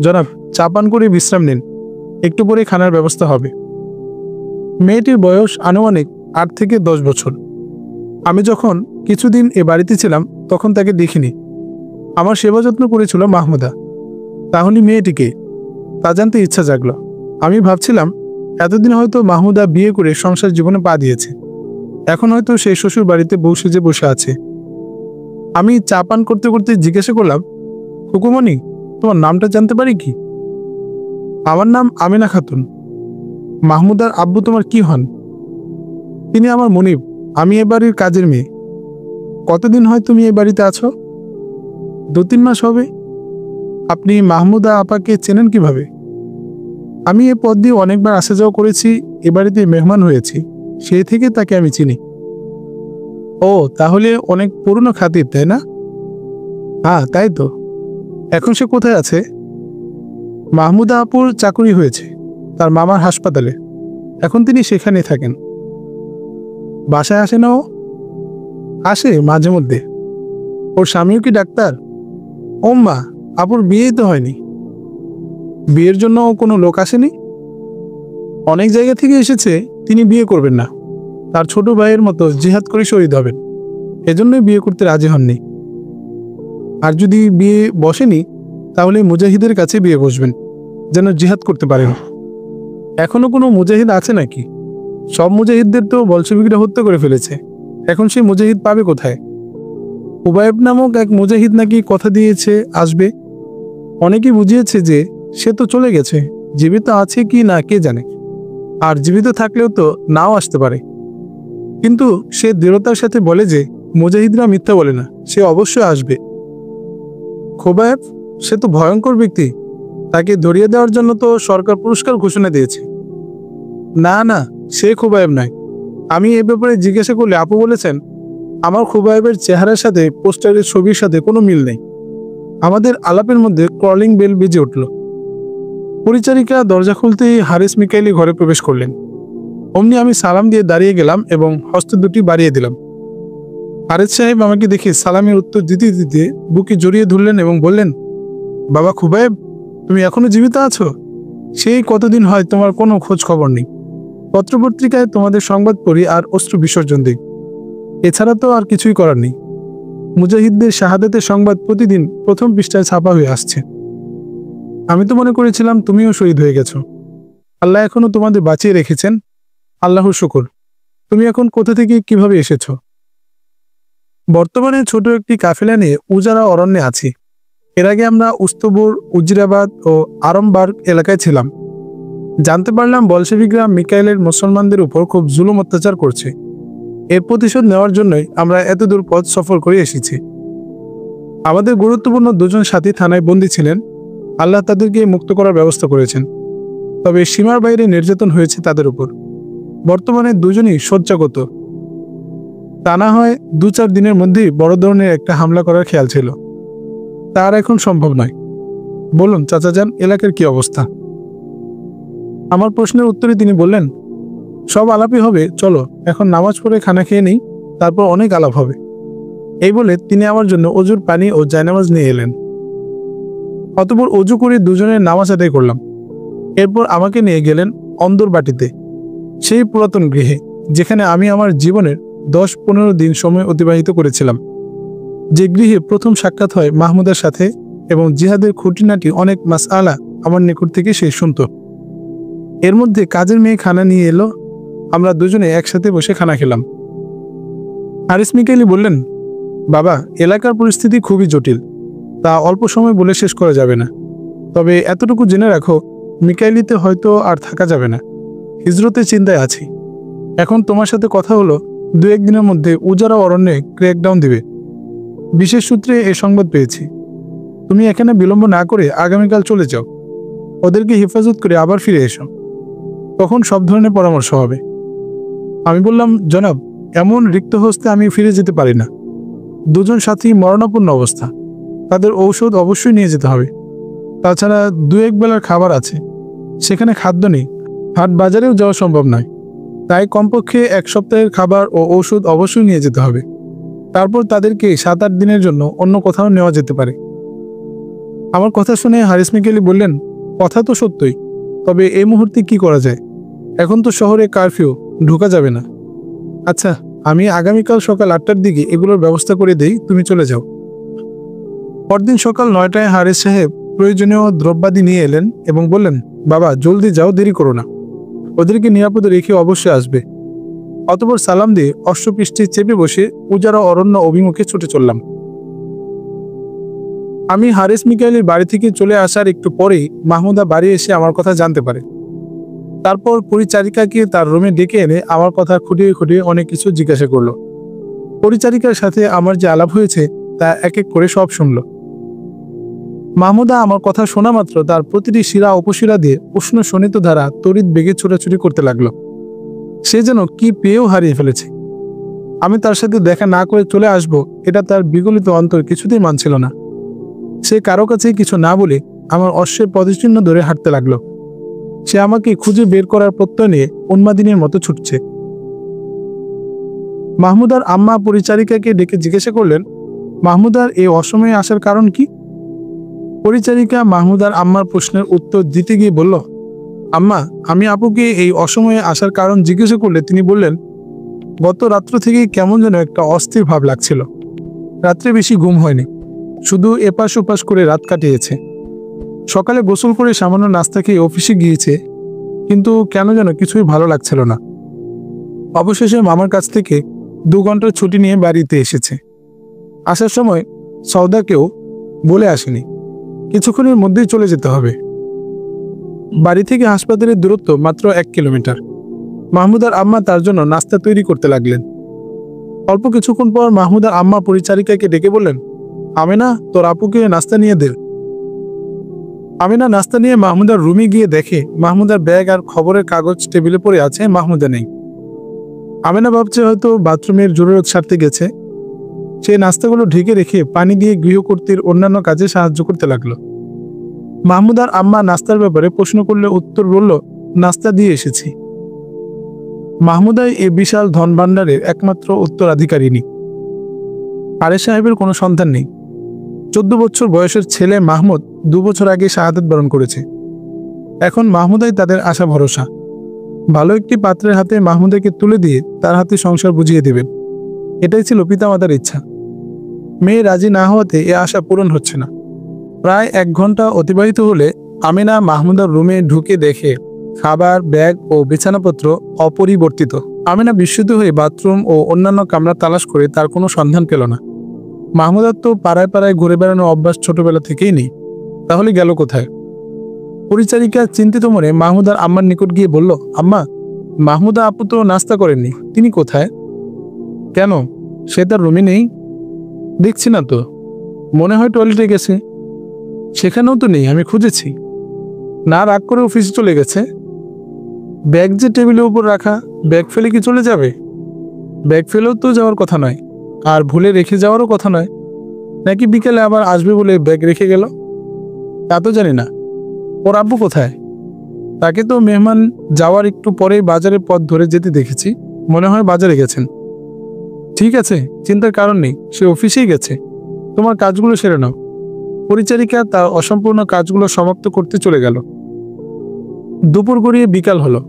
জনাব, চা পান করে বিশ্রাম নিন, একটু পরে খানার ব্যবস্থা হবে। মেয়েটির বয়স আনুমানিক 8 থেকে 10 বছর। আমি যখন কিছুদিন এ বাড়িতে ছিলাম তখন তাকে দেখিনি। আমার সেবা যত্ন করেছিল মাহমুদা। তাহলে মেয়েটিকে তা জানতে ইচ্ছা জাগলো। আমি ভাবছিলাম, এতদিন হয়তো মাহমুদা বিয়ে করে সংসার জীবনে পা দিয়েছে, এখন হয়তো সেই শ্বশুর বাড়িতে বউ সেজে বসে আছে। আমি চা পান করতে করতে জিজ্ঞাসা করলাম, হুকুমনি, তোমার নামটা জানতে পারি কি? আমার নাম আমিনা খাতুন। মাহমুদার আব্বু তোমার কি হন? তিনি আমার মনিব, আমি এ বাড়ির কাজের মেয়ে। কতদিন হয় তুমি এই বাড়িতে আছো? 2-3 মাস হবে। আপনি মাহমুদা আপাকে চেনেন কিভাবে? আমি এ পথ দিয়ে অনেকবার আসা যাওয়া করেছি, এ বাড়িতে মেহমান হয়েছি, সেই থেকে তাকে আমি চিনি। ও, তাহলে অনেক পুরনো খাতির, তাই না? হ্যাঁ, তাই তো। এখন সে কোথায় আছে? মাহমুদা আপুর চাকরি হয়েছে তার মামার হাসপাতালে, এখন তিনি সেখানে থাকেন। বাসায় আসে না ও? আসে মাঝে মধ্যে। ওর স্বামীও কি ডাক্তার? ও মা, আপুর বিয়েই তো হয়নি। বিয়ের জন্য কোনো লোক আসেনি? অনেক জায়গা থেকে এসেছে, তিনি বিয়ে করবেন না, তার ছোট ভাইয়ের মতো জিহাদ করে শহীদ হবেন, এজন্যই বিয়ে করতে রাজি হননি। আর যদি বিয়ে বসেনি, তাহলে মুজাহিদের কাছে বিয়ে বসবেন, যেন জিহাদ করতে পারেন। এখনো কোনো মুজাহিদ আছে নাকি? সব মুজাহিদদের তো বলশবিকরা হত্যা করে ফেলেছে, এখন সেই মুজাহিদ পাবে কোথায়? উবায়েব নামক এক মুজাহিদ নাকি কথা দিয়েছে আসবে। অনেকেই বুঝিয়েছে যে সে তো চলে গেছে, জীবিত আছে কি না কে জানে, আর জীবিত থাকলেও তো নাও আসতে পারে। কিন্তু সে দৃঢ়তার সাথে বলে যে মুজাহিদরা মিথ্যা বলে না, সে অবশ্যই আসবে। খোবায়েব, সে তো ভয়ঙ্কর ব্যক্তি, তাকে ধরিয়ে দেওয়ার জন্য তো সরকার পুরস্কার ঘোষণা দিয়েছে। না না, সে খোবায়েব নয়। আমি এ ব্যাপারে জিজ্ঞাসা করলে আপু বলেছেন, আমার খোবায়েবের চেহারার সাথে পোস্টারের ছবির সাথে কোনো মিল নেই। আমাদের আলাপের মধ্যে কলিং বেল বেজে উঠল। পরিচারিকা দরজা খুলতেই হারিস মিকাইলি ঘরে প্রবেশ করলেন। অমনি আমি সালাম দিয়ে দাঁড়িয়ে গেলাম এবং হস্ত দুটি বাড়িয়ে দিলাম। হারিস সাহেব আমাকে দেখে সালামের উত্তর দিতে দিতে বুকে জড়িয়ে ধরলেন এবং বললেন, বাবা খোবায়েব, তুমি এখনো জীবিত আছো? সেই কতদিন হয় তোমার কোনো খোঁজ খবর নেই। পত্রপত্রিকায় তোমাদের সংবাদ পড়ি আর অশ্রু বিসর্জন দিই, এছাড়া তো আর কিছুই করার নেই। মুজাহিদদের শাহাদাতের সংবাদ প্রতিদিন প্রথম পৃষ্ঠায় ছাপা হয়ে আসছে। আমি তো মনে করেছিলাম তুমিও শহীদ হয়ে গেছো। আল্লাহ এখনো তোমাদের বাঁচিয়ে রেখেছেন, আল্লাহর শুকর। তুমি এখন কোথা থেকে কিভাবে এসেছো? বর্তমানে ছোট একটি কাফেলা নিয়ে উজারা অরণ্যে আছি। এর আগে আমরা উস্তবুর, উজিরাবাদ ও আরমবার্গ এলাকায় ছিলাম। জানতে পারলাম বলশেভিকরা মিকাইলের মুসলমানদের উপর খুব জুলুম অত্যাচার করছে। এর প্রতিশোধ নেওয়ার জন্যই আমরা এত দূর পথ সফর করে এসেছি। আমাদের গুরুত্বপূর্ণ দুজন সাথী থানায় বন্দী ছিলেন, আল্লাহ তাদেরকে মুক্ত করার ব্যবস্থা করেছেন। তবে সীমার বাইরে নির্যাতন হয়েছে তাদের উপর। বর্তমানে দুজনই শয্যাগত। তা না হয় 2-4 দিনের মধ্যেই বড় ধরনের একটা হামলা করার খেয়াল ছিল, তার এখন সম্ভব নয়। বলুন চাচাজান, এলাকার কি অবস্থা? আমার প্রশ্নের উত্তরে তিনি বললেন, সব আলাপই হবে, চলো এখন নামাজ পড়ে খানা খেয়ে নেই, তারপর অনেক আলাপ হবে। এই বলে তিনি আমার জন্য অজুর পানি ও জায়নামাজ নিয়ে এলেন। অতঃপর অজু করে দুজনের নামাজ আদায় করলাম। এরপর আমাকে নিয়ে গেলেন অন্দর বাটিতে, সেই পুরাতন গৃহে যেখানে আমি আমার জীবনের 10-15 দিন সময় অতিবাহিত করেছিলাম। যে গৃহে প্রথম সাক্ষাৎ হয় মাহমুদার সাথে এবং জিহাদের খুঁটিনাটি অনেক মাসআলা আমার নিকট থেকে সে শুনত। এর মধ্যে কাজের মেয়ে খানা নিয়ে এলো, আমরা দুজনে একসাথে বসে খানা খেলাম। হারিস মিকাইলি বললেন, বাবা, এলাকার পরিস্থিতি খুবই জটিল, তা অল্প সময় বলে শেষ করা যাবে না। তবে এতটুকু জেনে রাখো, মিকাইলিতে হয়তো আর থাকা যাবে না, হিজরতের চিন্তায় আছি। এখন তোমার সাথে কথা হলো, 2-1 দিনের মধ্যে উজারা অরণ্যে ক্র্যাকডাউন দিবে। বিশেষ সূত্রে এ সংবাদ পেয়েছি। তুমি এখানে বিলম্ব না করে আগামীকাল চলে যাও, ওদেরকে হেফাজত করে আবার ফিরে এসো, তখন সব ধরনের পরামর্শ হবে। আমি বললাম, জনাব, এমন রিক্ত হস্তে আমি ফিরে যেতে পারি না। দুজন সাথী মরণাপন্ন অবস্থা, তাদের ঔষধ অবশ্যই নিয়ে যেতে হবে। তাছাড়া 2-1 বেলার খাবার আছে, সেখানে খাদ্য নেই, হাট বাজারেও যাওয়া সম্ভব নয়। তাই কমপক্ষে 1 সপ্তাহের খাবার ও ঔষধ অবশ্যই নিয়ে যেতে হবে। তারপর তাদেরকে 7-8 দিনের জন্য অন্য কোথাও নেওয়া যেতে পারে। আমার কথা শুনে হারিস মিকাইলি বললেন, কথা তো সত্যই, তবে এই মুহূর্তে কি করা যায়? এখন তো শহরে কারফিউ, ঢোকা যাবে না। আচ্ছা, আমি আগামীকাল সকাল 8টার দিকে এগুলোর ব্যবস্থা করে দেই, তুমি চলে যাও। পরদিন সকাল 9টায় হারিস সাহেব প্রয়োজনীয় দ্রব্যাদি নিয়ে এলেন এবং বললেন, বাবা জলদি যাও, দেরি করো না, ওদেরকে নিরাপদে রেখে অবশ্যই আসবে। অতঃপর সালাম দিয়ে অশ্বপৃষ্ঠে চেপে বসে উজারা অরণ্য অভিমুখে ছুটে চললাম। আমি হারিস মিকাইলের বাড়ি থেকে চলে আসার একটু পরেই মাহমুদা বাড়ি এসে আমার কথা জানতে পারে। তারপর পরিচারিকাকে তার রুমে ডেকে এনে আমার কথা খুঁটিয়ে খুঁটিয়ে অনেক কিছু জিজ্ঞাসা করলো। পরিচারিকার সাথে আমার যে আলাপ হয়েছে তা এক এক করে সব শুনল। মাহমুদা আমার কথা শোনা মাত্র তার প্রতিটি শিরা উপশিরা দিয়ে উষ্ণ শোণিত ধারা তড়িৎ বেগে ছোটাছুটি করতে লাগলো। সে যেন কি পেয়েও হারিয়ে ফেলেছে। আমি তার সাথে দেখা না করে চলে আসব, এটা তার বিগলিত অন্তর কিছুতেই মানছিল না। সে কারো কাছে কিছু না বলে আমার অশ্বের পদচিহ্ন ধরে হাঁটতে লাগলো। সে আমাকে খুঁজে বের করার প্রত্যয় নিয়ে উন্মাদিনীর মতো ছুটছে। মাহমুদার আম্মা পরিচারিকাকে ডেকে জিজ্ঞাসা করলেন, মাহমুদার এই অসময়ে আসার কারণ কি? পরিচারিকা মাহমুদার আম্মার প্রশ্নের উত্তর দিতে গিয়ে বলল, আম্মা, আমি আপুকে এই অসময়ে আসার কারণ জিজ্ঞাসা করলে তিনি বললেন, গত রাত্র থেকেই কেমন যেন একটা অস্থির ভাব লাগছিল। রাত্রে বেশি ঘুম হয়নি, শুধু এপাশ ওপাশ করে রাত কাটিয়েছে। সকালে গোসল করে সামান্য নাস্তা খেয়ে অফিসে গিয়েছে, কিন্তু কেন যেন কিছুই ভালো লাগছিল না। অবশেষে মামার কাছ থেকে 2 ঘন্টার ছুটি নিয়ে বাড়িতে এসেছে। আসার সময় সওদাকেও বলে আসেনি, কিছুক্ষণের মধ্যেই চলে যেতে হবে। বাড়ি থেকে হাসপাতালের দূরত্ব মাত্র 1 কিলোমিটার। মাহমুদার আম্মা তার জন্য নাস্তা তৈরি করতে লাগলেন। অল্প কিছুক্ষণ পর মাহমুদার আম্মা পরিচারিকাকে ডেকে বললেন, আমেনা, তোর আপুকে নাস্তা নিয়ে দে। আমেনা নাস্তা নিয়ে মাহমুদার রুমে গিয়ে দেখে মাহমুদার ব্যাগ আর খবরের কাগজ টেবিলে পড়ে আছে, মাহমুদা নেই। আমেনা ভাবছে হয়তো বাথরুমের জরুরত সারতে গেছে। সে নাস্তাগুলো ঢেকে রেখে পানি দিয়ে গৃহকর্তীর অন্যান্য কাজে সাহায্য করতে লাগলো। মাহমুদার আম্মা নাস্তার ব্যাপারে প্রশ্ন করলে উত্তর বলল, নাস্তা দিয়ে এসেছি। মাহমুদাই এ বিশাল ধনভাণ্ডারের একমাত্র উত্তরাধিকারিণী। আরে সাহেবের কোনো সন্তান নেই। 14 বছর বয়সের ছেলে মাহমুদ 2 বছর আগে শাহাদাত বরণ করেছে। এখন মাহমুদাই তাদের আশা ভরসা। ভালো একটি পাত্রের হাতে মাহমুদাকে তুলে দিয়ে তার হাতে সংসার বুঝিয়ে দেবেন, এটাই ছিল পিতামাতার ইচ্ছা। মেয়ে রাজি না হওয়াতে এ আশা পূরণ হচ্ছে না। প্রায় 1 ঘন্টা অতিবাহিত হলে আমিনা মাহমুদার রুমে ঢুকে দেখে খাবার, ব্যাগ ও বিছানাপত্র অপরিবর্তিত। আমিনা বিস্মিত হয়ে বাথরুম ও অন্যান্য কামরা তালাশ করে তার কোনো সন্ধান পেল না। মাহমুদার তো পাড়ায় পাড়ায় ঘুরে বেড়ানোর অভ্যাস ছোটবেলা থেকেই নেই, তাহলে গেল কোথায়? পরিচারিকা চিন্তিত মনে মাহমুদার আম্মার নিকট গিয়ে বলল, আম্মা, মাহমুদা আপু তো নাস্তা করেননি, তিনি কোথায়? কেন, সে তার রুমে নেই? দেখছি না তো, মনে হয় টয়লেটে গেছে। সেখানেও তো নেই, আমি খুঁজেছি। না রাগ করে অফিসে চলে গেছে। ব্যাগ যে টেবিলের উপর রাখা, ব্যাগ ফেলে কি চলে যাবে? ব্যাগ ফেলেও তো যাওয়ার কথা নয়, আর ভুলে রেখে যাওয়ারও কথা নয়। নাকি বিকেলে আবার আসবে বলে ব্যাগ রেখে গেল? তা তো জানি না। ওর আব্বু কোথায়? তাকে তো মেহমান যাওয়ার একটু পরেই বাজারের পথ ধরে যেতে দেখেছি, মনে হয় বাজারে গেছেন। ঠিক আছে, চিন্তার কারণ নেই, সে অফিসেই গেছে। তোমার কাজগুলো সেরে নাও। পরিচারিকা তার অসম্পূর্ণ কাজগুলো সমাপ্ত করতে চলে গেল। দুপুর গড়িয়ে বিকাল হলো।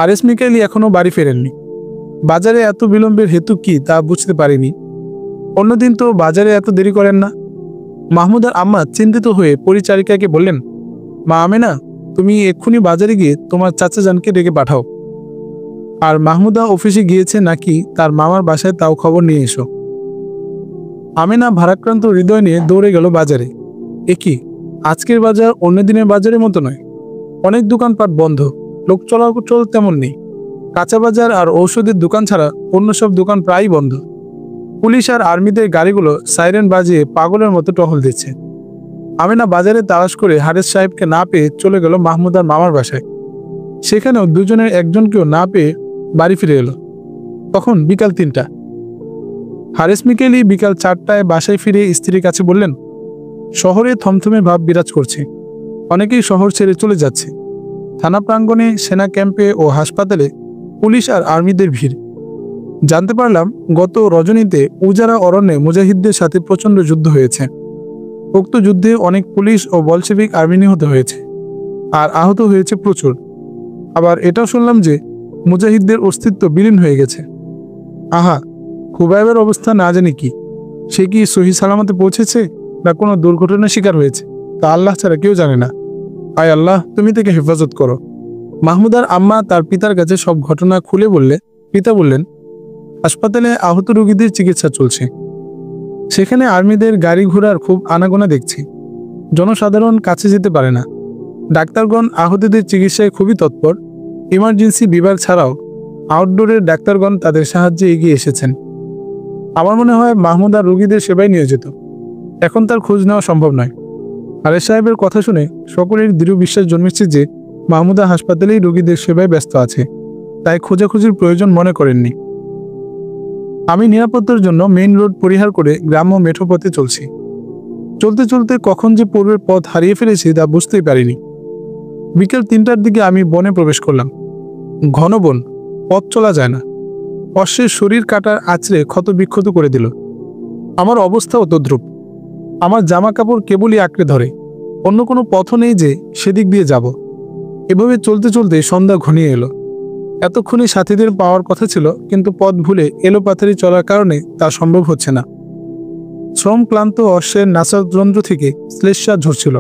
আরেস মিকাইলি এখনো বাড়ি ফেরেননি। বাজারে এত বিলম্বের হেতু কি তা বুঝতে পারিনি। অন্যদিন তো বাজারে এত দেরি করেন না। মাহমুদার আম্মা চিন্তিত হয়ে পরিচারিকাকে বললেন, মা আমেনা, তুমি এক্ষুনি বাজারে গিয়ে তোমার চাচা জানকে ডেকে পাঠাও। আর মাহমুদা অফিসে গিয়েছে নাকি তার মামার বাসায় তাও খবর নিয়ে এসো। আমেনা ভারাক্রান্ত হৃদয় নিয়ে দৌড়ে গেল বাজারে। কি, আজকের বাজার অন্য দিনের বাজারের মতো নয়। অনেক দোকানপাট বন্ধ, লোক চলাচল তেমন নেই। কাঁচা বাজার আর ঔষধের দোকান ছাড়া অন্য সব দোকান প্রায়ই বন্ধ। পুলিশ আর আর্মিদের গাড়িগুলো সাইরেন বাজিয়ে পাগলের মতো টহল দিচ্ছে। আমেনা বাজারে তালাশ করে হারেস সাহেবকে না পেয়ে চলে গেল মাহমুদার মামার বাসায়। সেখানেও দুজনের একজনকেও না পেয়ে বাড়ি ফিরে এলো। তখন বিকাল 3টা। হারেস মিকেলি বিকাল 4টায় বাসায় ফিরে স্ত্রীর কাছে বললেন, শহরে থমথমে ভাব বিরাজ করছে। অনেকেই শহর ছেড়ে চলে যাচ্ছে। থানা প্রাঙ্গণে, সেনা ক্যাম্পে ও হাসপাতালে পুলিশ আর আর্মিদের ভিড়। জানতে পারলাম গত রজনীতে উজারা অরণ্যে মুজাহিদদের সাথে প্রচণ্ড যুদ্ধ হয়েছে। উক্ত যুদ্ধে অনেক পুলিশ ও বলশেভিক আর্মি নিহত হয়েছে, আর আহত হয়েছে প্রচুর। আবার এটাও শুনলাম যে মুজাহিদদের অস্তিত্ব বিলীন হয়ে গেছে। আহা, খুবাইবের অবস্থা না জানি কি। সে কি সহি সালামতে পৌঁছেছে না কোনো দুর্ঘটনার শিকার হয়েছে, তা আল্লাহ ছাড়া কেউ জানে না। আয় আল্লাহ, তুমি তাকে হেফাজত করো। মাহমুদার আম্মা তার পিতার কাছে সব ঘটনা খুলে বললে পিতা বললেন, হাসপাতালে আহত রোগীদের চিকিৎসা চলছে। সেখানে আর্মিদের গাড়ি ঘোড়ার খুব আনাগোনা দেখছি। জনসাধারণ কাছে যেতে পারে না। ডাক্তারগণ আহতদের চিকিৎসায় খুবই তৎপর। ইমার্জেন্সি বিভাগ ছাড়াও আউটডোরের ডাক্তারগণ তাদের সাহায্যে এগিয়ে এসেছেন। আমার মনে হয় মাহমুদা রোগীদের সেবায় নিয়োজিত। এখন তার খোঁজ নেওয়া সম্ভব নয়। আরেশ সাহেবের কথা শুনে সকলের দৃঢ় বিশ্বাস জন্মেছে যে মাহমুদা হাসপাতালেই রোগীদের সেবায় ব্যস্ত আছে, তাই খোঁজাখুঁজির প্রয়োজন মনে করেননি। আমি নিরাপত্তার জন্য মেইন রোড পরিহার করে গ্রাম্য মেঠো পথে চলছি। চলতে চলতে কখন যে পূর্বের পথ হারিয়ে ফেলেছি তা বুঝতেই পারিনি। বিকেল 3টার দিকে আমি বনে প্রবেশ করলাম। ঘন বন, পথ চলা যায় না। অশ্বের শরীর কাটার আঁচড়ে ক্ষত বিক্ষত করে দিল। আমার অবস্থাও তদ্রূপ। আমার জামা কাপড় কেবলই আঁকড়ে ধরে। অন্য কোনো পথও নেই যে সেদিক দিয়ে যাব। এভাবে চলতে চলতে সন্ধ্যা ঘনিয়ে এলো। এতক্ষণে সাথীদের পাওয়ার কথা ছিল, কিন্তু পথ ভুলে এলোপাথারি চলার কারণে তা সম্ভব হচ্ছে না। শ্রম ক্লান্ত অশ্বের নাসাযন্ত্র থেকে শ্লেষ্মা ঝরছিল।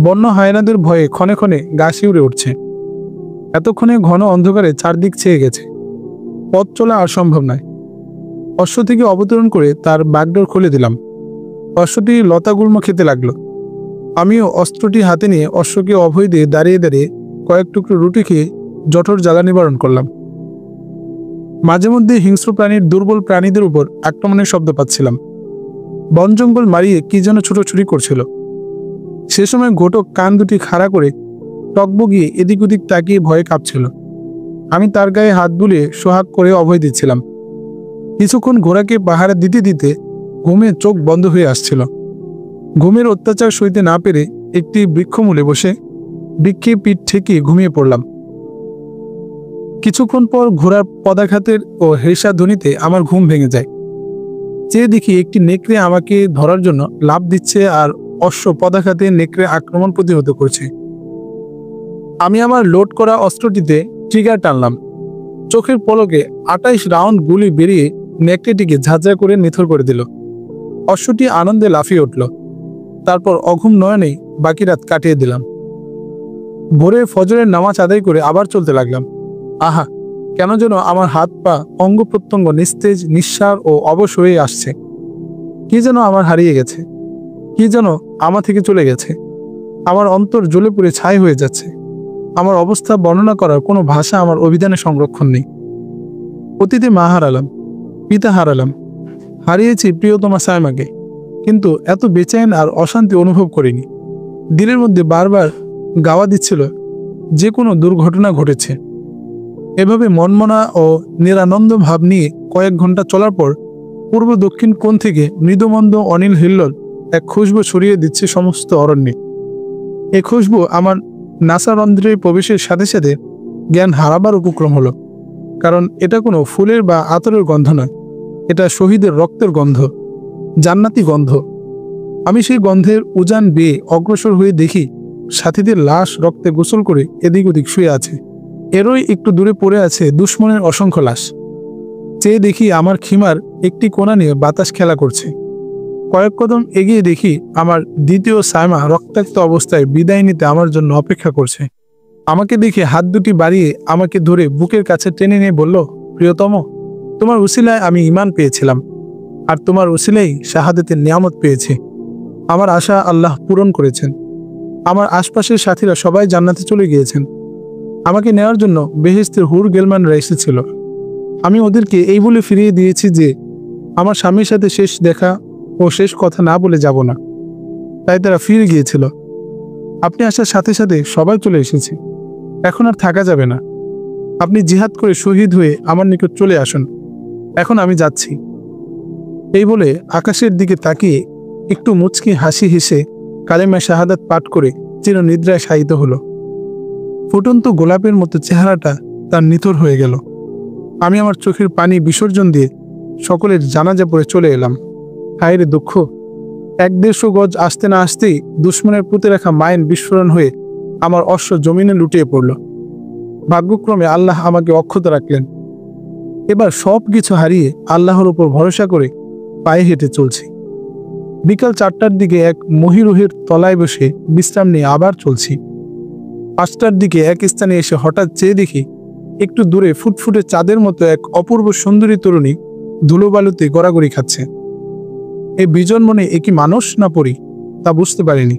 বন্য হায়নাদের ভয়ে ক্ষণে ক্ষণে গা শিউরে উঠছে। এতক্ষণে ঘন অন্ধকারে চারদিক ছেয়ে গেছে। পথ চলা আর সম্ভব নয়। অশ্ব থেকে অবতরণ করে তার বাগডোর খুলে দিলাম। অশ্বটি লতাগুল্ম খেতে লাগলো। আমিও অস্ত্রটি হাতে নিয়ে অশ্বকে অভয় দিয়ে দাঁড়িয়ে দাঁড়িয়ে কয়েক টুকরো রুটি খেয়ে জঠর জ্বালা নিবারণ করলাম। মাঝে মধ্যে হিংস্র প্রাণীর দুর্বল প্রাণীদের উপর আক্রমণের শব্দ পাচ্ছিলাম। বন জঙ্গল মারিয়ে কি যেন ছুটোছুটি করছিল। সে সময় ঘটক কান দুটি খাড়া করে টকবগিয়ে এদিক ওদিক তাকিয়ে ভয়ে কাঁপছিল। আমি তার গায়ে হাত বুলিয়ে সোহাগ করে অভয় দিচ্ছিলাম। কিছুক্ষণ ঘোড়াকে পাহারা দিতে দিতে ঘুমে চোখ বন্ধ হয়ে আসছিল। ঘুমের অত্যাচার সইতে না পেরে একটি বৃক্ষমূলে বসে বৃক্ষে পিঠ ঠেকিয়ে ঘুমিয়ে পড়লাম। কিছুক্ষণ পর ঘোড়ার পদাঘাতের ও হেসা ধ্বনিতে আমার ঘুম ভেঙে যায়। চেয়ে দেখি একটি নেকড়ে আমাকে ধরার জন্য লাফ দিচ্ছে আর অশ্ব পদাঘাতে নেকড়ে আক্রমণ প্রতিহত করছে। আমি আমার লোড করা অস্ত্রটিতে ট্রিগার টানলাম। চোখের পলকে 28 রাউন্ড গুলি বেরিয়ে নেকড়েটিকে ঝাঁঝরা করে নিথর করে দিল। অশ্বটি আনন্দে লাফিয়ে উঠল। তারপর অঘুম নয়নেই বাকি রাত কাটিয়ে দিলাম। ভোরে ফজরের নামাজ আদায় করে আবার চলতে লাগলাম। আহা, কেন যেন আমার হাত পা অঙ্গ প্রত্যঙ্গ নিস্তেজ, নিঃসার ও অবশ হয়ে আসছে। কি যেন আমার হারিয়ে গেছে, কি যেন আমা থেকে চলে গেছে। আমার অন্তর জ্বলে পুড়ে ছাই হয়ে যাচ্ছে। আমার অবস্থা বর্ণনা করার কোনো ভাষা আমার অভিধানে সংরক্ষণ নেই। অতীতে মা হারালাম, পিতা হারালাম, হারিয়েছি প্রিয়তমা সায়মাকে, কিন্তু এত বেচেন আর অশান্তি অনুভব করিনি। দিনের মধ্যে বারবার গাওয়া দিচ্ছিল যে কোনো দুর্ঘটনা ঘটেছে। এভাবে মনমনা ও নিরানন্দ ভাব নিয়ে কয়েক ঘন্টা চলার পর পূর্ব দক্ষিণ কোণ থেকে মৃদুমন্দ অনিল হিল্লোল এক খুশবু ছড়িয়ে দিচ্ছে সমস্ত অরণ্যে। এ খুশবু আমার নাসারন্ধ্রে প্রবেশের সাথে সাথে জ্ঞান হারাবার উপক্রম হলো। কারণ এটা কোনো ফুলের বা আতরের গন্ধ নয়, এটা শহীদের রক্তের গন্ধ, জান্নাতি গন্ধ। আমি সেই গন্ধের উজান বেয়ে অগ্রসর হয়ে দেখি সাথীদের লাশ রক্তে গোসল করে এদিক ওদিক শুয়ে আছে। এরই একটু দূরে পড়ে আছে দুশ্মনের অসংখ্য লাশ। চেয়ে দেখি আমার খিমার একটি কোণা নিয়ে বাতাস খেলা করছে। কয়েক কদম এগিয়ে দেখি আমার দ্বিতীয় সায়মা রক্তাক্ত অবস্থায় বিদায় নিতে আমার জন্য অপেক্ষা করছে। আমাকে দেখে হাত দুটি বাড়িয়ে আমাকে ধরে বুকের কাছে টেনে নিয়ে বলল, প্রিয়তম, তোমার উসিলায় আমি ঈমান পেয়েছিলাম, আর তোমার উসিলাই শাহাদাতের নিয়ামত পেয়েছি। আমার আশা আল্লাহ পূরণ করেছেন। আমার আশপাশের সাথীরা সবাই জান্নাতে চলে গিয়েছেন। আমাকে নেওয়ার জন্য বেহেশতের হুর গেলমানরা এসেছিল। আমি ওদেরকে এই বলে ফিরিয়ে দিয়েছি যে আমার স্বামীর সাথে শেষ দেখা ও শেষ কথা না বলে যাব না। তাই তারা ফিরে গিয়েছিল। আপনি আসার সাথে সাথে সবাই চলে এসেছে। এখন আর থাকা যাবে না। আপনি জিহাদ করে শহীদ হয়ে আমার নিকট চলে আসুন। এখন আমি যাচ্ছি। এই বলে আকাশের দিকে তাকিয়ে একটু মুচকি হাসি হেসে কালেমা শাহাদাত পাঠ করে চির নিদ্রায় শায়িত হলো। ফুটন্ত গোলাপের মতো চেহারাটা তার নিথর হয়ে গেল। আমি আমার চোখের পানি বিসর্জন দিয়ে সকলের জানাজা পড়ে চলে এলাম। হায়রে দুঃখ! 150 গজ আসতে না আসতেই দুশ্মনের পুঁতে রাখা মাইন বিস্ফোরণ হয়ে আমার অশ্ব জমিনে লুটিয়ে পড়ল। ভাগ্যক্রমে আল্লাহ আমাকে অক্ষত রাখলেন। এবার সব কিছু হারিয়ে আল্লাহর উপর ভরসা করে পায়ে হেঁটে চলছি। বিকাল 4টার দিকে এক মহিরুহের তলায় বসে বিশ্রাম নিয়ে আবার চলছি। 5টার দিকে এক স্থানে এসে হঠাৎ চেয়ে দেখি একটু দূরে ফুটফুটে চাঁদের মতো এক অপূর্ব সুন্দরী তরুণী ধুলোবালুতে গড়াগড়ি খাচ্ছে। এই বিজন মনে এ কি মানুষ না পরি তা বুঝতে পারিনি।